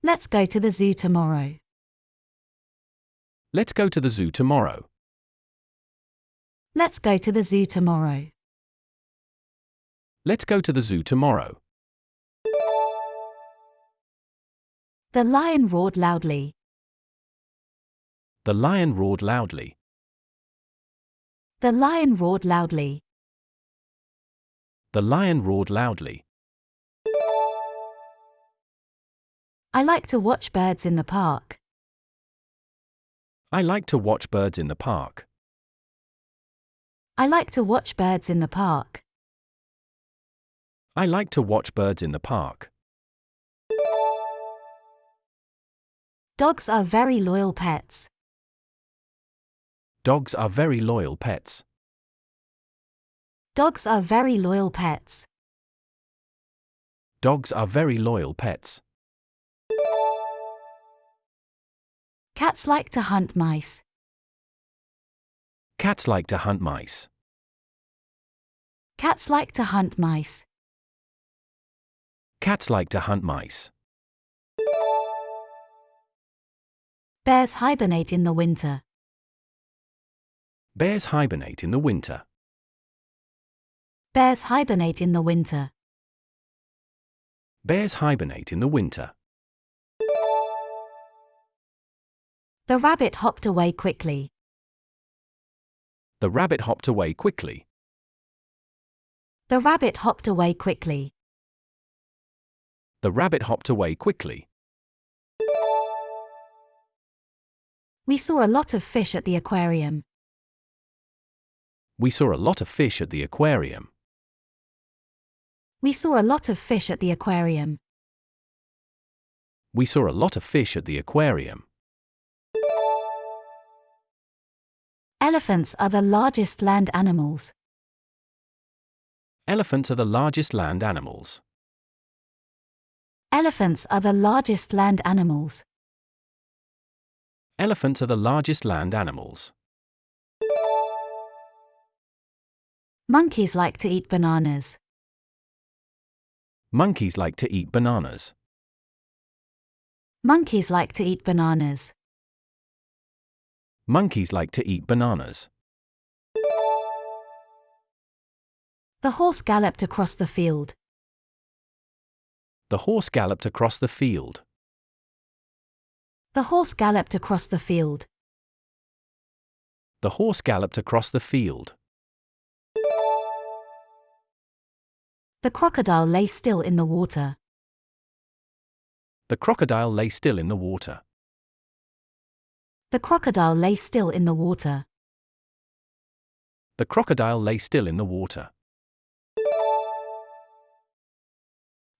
Let's go to the zoo tomorrow. Let's go to the zoo tomorrow. Let's go to the zoo tomorrow. Let's go to the zoo tomorrow. The lion roared loudly. The lion roared loudly. The lion roared loudly. The lion roared loudly. I like to watch birds in the park. I like to watch birds in the park. I like to watch birds in the park. I like to watch birds in the park. Dogs are very loyal pets. Dogs are very loyal pets. Dogs are very loyal pets. Dogs are very loyal pets. Cats like to hunt mice. Cats like to hunt mice. Cats like to hunt mice. Cats like to hunt mice. Bears hibernate in the winter. Bears hibernate in the winter. Bears hibernate in the winter. Bears hibernate in the winter. The rabbit hopped away quickly. The rabbit hopped away quickly. The rabbit hopped away quickly. The rabbit hopped away quickly. We saw a lot of fish at the aquarium. We saw a lot of fish at the aquarium. We saw a lot of fish at the aquarium. We saw a lot of fish at the aquarium. Elephants are the largest land animals. Elephants are the largest land animals. Elephants are the largest land animals. Elephants are the largest land animals. Monkeys like to eat bananas. Monkeys like to eat bananas. Monkeys like to eat bananas. Monkeys like to eat bananas. The horse galloped across the field. The horse galloped across the field. The horse galloped across the field. The horse galloped across the field. The crocodile lay still in the water. The crocodile lay still in the water. The crocodile lay still in the water. The crocodile lay still in the water.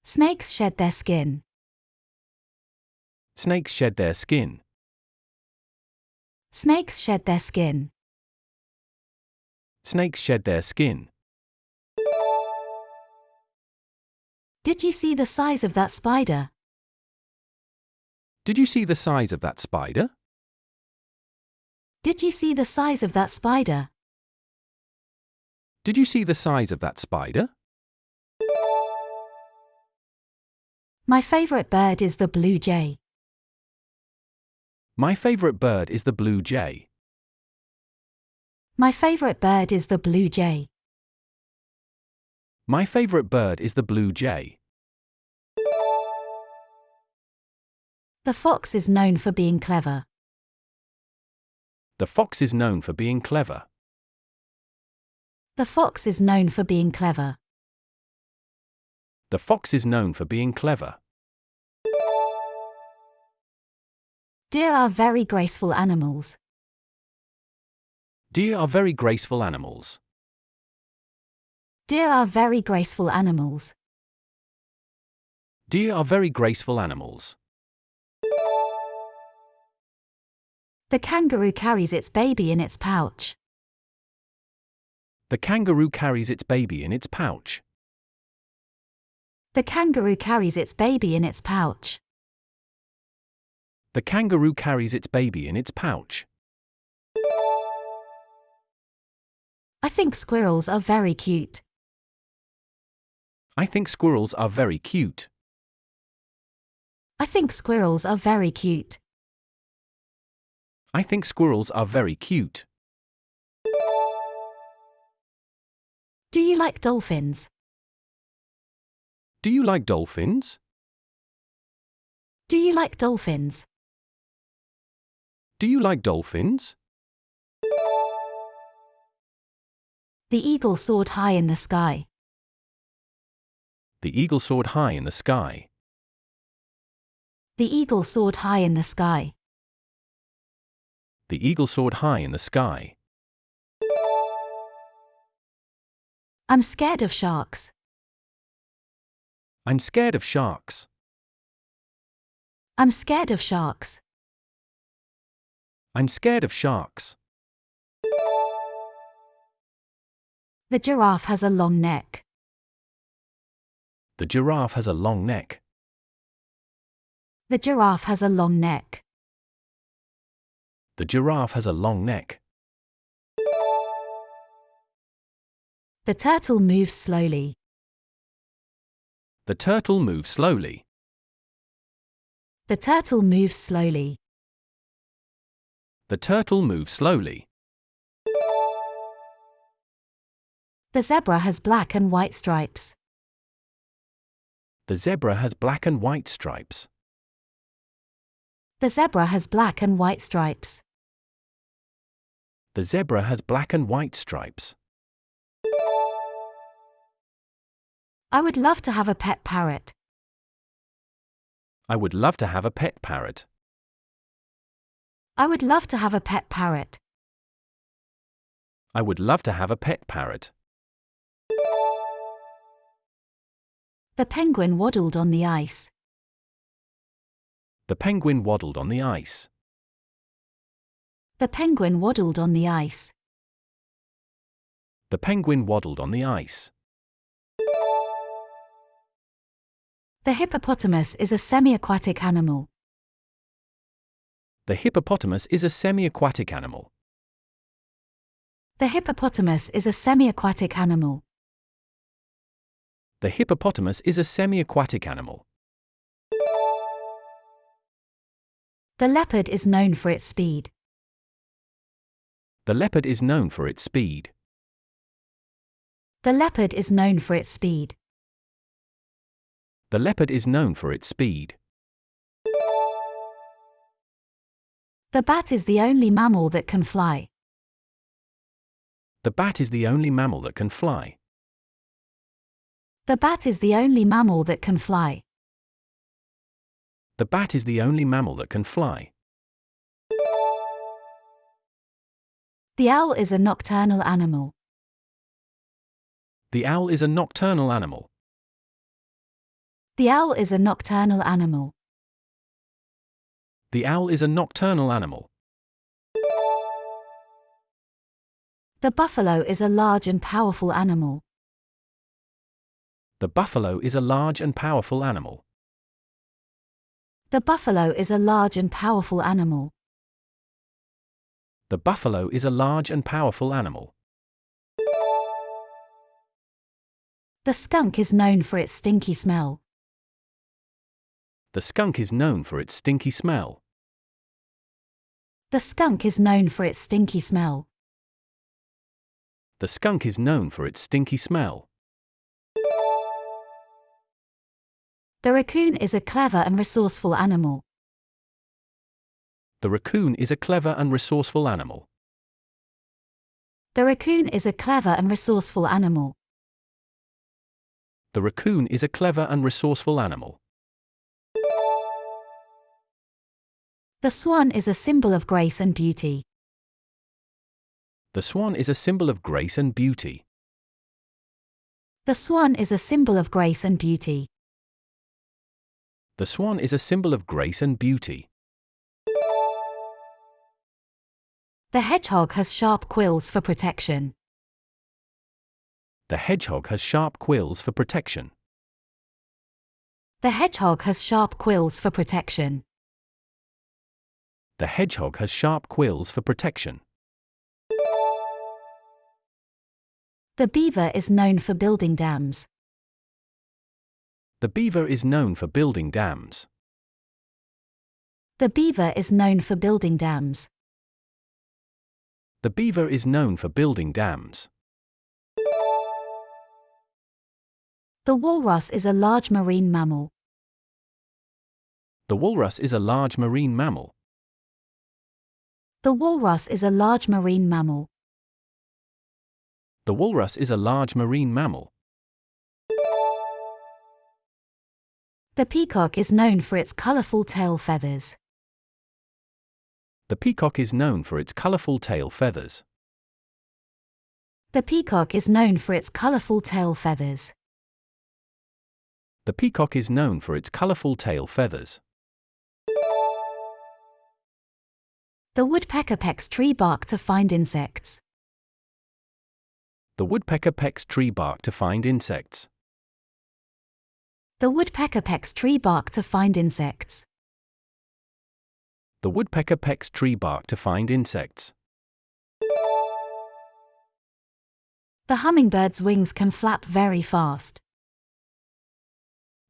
Snakes shed their skin. Snakes shed their skin. Snakes shed their skin. Snakes shed their skin. Did you see the size of that spider? Did you see the size of that spider? Did you see the size of that spider? Did you see the size of that spider? My favorite bird is the blue jay. My favorite bird is the blue jay. My favorite bird is the blue jay. My favorite bird is the blue jay. The fox is known for being clever. The fox is known for being clever. The fox is known for being clever. The fox is known for being clever. Deer are very graceful animals. Deer are very graceful animals. Deer are very graceful animals. Deer are very graceful animals. The kangaroo carries its baby in its pouch. The kangaroo carries its baby in its pouch. The kangaroo carries its baby in its pouch. The kangaroo carries its baby in its pouch. I think squirrels are very cute. I think squirrels are very cute. I think squirrels are very cute. I think squirrels are very cute. Do you like dolphins? Do you like dolphins? Do you like dolphins? Do you like dolphins? The eagle soared high in the sky. The eagle soared high in the sky. The eagle soared high in the sky. The eagle soared high in the sky. I'm scared of sharks. I'm scared of sharks. I'm scared of sharks. I'm scared of sharks. The giraffe has a long neck. The giraffe has a long neck. The giraffe has a long neck. The giraffe has a long neck. The turtle moves slowly. The turtle moves slowly. The turtle moves slowly. The turtle moves slowly. The zebra has black and white stripes. The zebra has black and white stripes. The zebra has black and white stripes. The zebra has black and white stripes. I would love to have a pet parrot. I would love to have a pet parrot. I would love to have a pet parrot. I would love to have a pet parrot. The penguin waddled on the ice. The penguin waddled on the ice. The penguin waddled on the ice. The penguin waddled on the ice. The hippopotamus is a semi-aquatic animal. The hippopotamus is a semi-aquatic animal. The hippopotamus is a semi-aquatic animal. The hippopotamus is a semi-aquatic animal. The leopard is known for its speed. The leopard is known for its speed. The leopard is known for its speed. The leopard is known for its speed. The bat is the only mammal that can fly. The bat is the only mammal that can fly. The bat is the only mammal that can fly. The bat is the only mammal that can fly. The owl is a nocturnal animal. The owl is a nocturnal animal. The owl is a nocturnal animal. The owl is a nocturnal animal. The buffalo is a large and powerful animal. The buffalo is a large and powerful animal. The buffalo is a large and powerful animal. The buffalo is a large and powerful animal. The skunk is known for its stinky smell. The skunk is known for its stinky smell. The skunk is known for its stinky smell. The skunk is known for its stinky smell. The raccoon is a clever and resourceful animal. The raccoon is a clever and resourceful animal. The raccoon is a clever and resourceful animal. The raccoon is a clever and resourceful animal. The swan is a symbol of grace and beauty. The swan is a symbol of grace and beauty. The swan is a symbol of grace and beauty. The swan is a symbol of grace and beauty. The hedgehog has sharp quills for protection. The hedgehog has sharp quills for protection. The hedgehog has sharp quills for protection. The hedgehog has sharp quills for protection. The beaver is known for building dams. The beaver is known for building dams. The beaver is known for building dams. The beaver is known for building dams. The walrus is a large marine mammal. The walrus is a large marine mammal. The walrus is a large marine mammal. The walrus is a large marine mammal. The peacock is known for its colorful tail feathers. The peacock is known for its colorful tail feathers. The peacock is known for its colorful tail feathers. The peacock is known for its colorful tail feathers. The woodpecker pecks tree bark to find insects. The woodpecker pecks tree bark to find insects. The woodpecker pecks tree bark to find insects. The woodpecker pecks tree bark to find insects. The hummingbird's wings can flap very fast.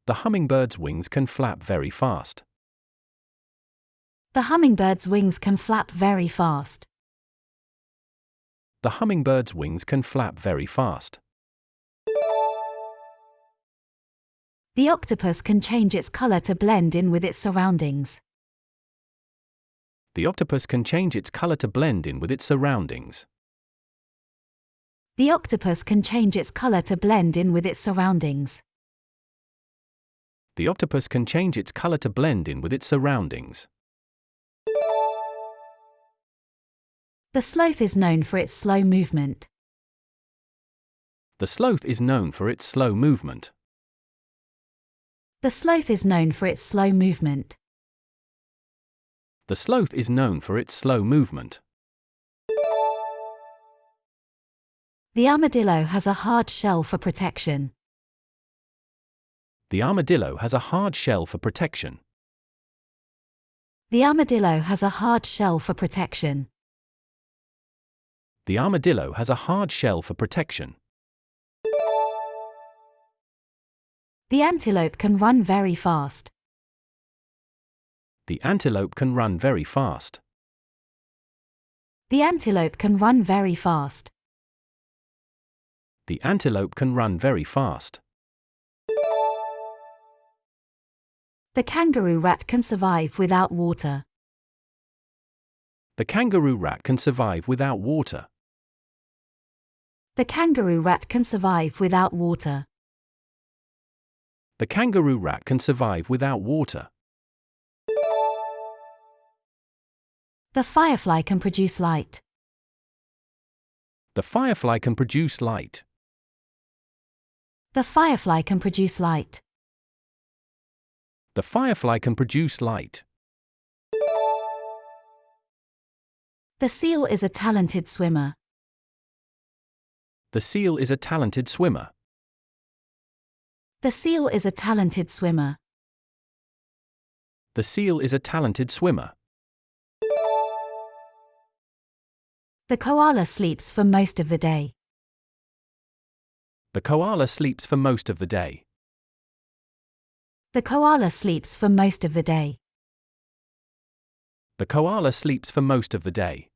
The hummingbird's wings can flap very fast. The hummingbird's wings can flap very fast. The hummingbird's wings can flap very fast. The octopus can change its color to blend in with its surroundings. The octopus can change its color to blend in with its surroundings. The octopus can change its color to blend in with its surroundings. The octopus can change its color to blend in with its surroundings. The sloth is known for its slow movement. The sloth is known for its slow movement. The sloth is known for its slow movement. The sloth is known for its slow movement. The armadillo has a hard shell for protection. The armadillo has a hard shell for protection. The armadillo has a hard shell for protection. The armadillo has a hard shell for protection. The antelope can run very fast. The antelope can run very fast. The antelope can run very fast. The antelope can run very fast. The kangaroo rat can survive without water. The kangaroo rat can survive without water. The kangaroo rat can survive without water. The kangaroo rat can survive without water. The firefly can produce light. The firefly can produce light. The firefly can produce light. The firefly can produce light. The seal is a talented swimmer. The seal is a talented swimmer. The seal is a talented swimmer. The seal is a talented swimmer. The koala sleeps for most of the day. The koala sleeps for most of the day. The koala sleeps for most of the day. The koala sleeps for most of the day.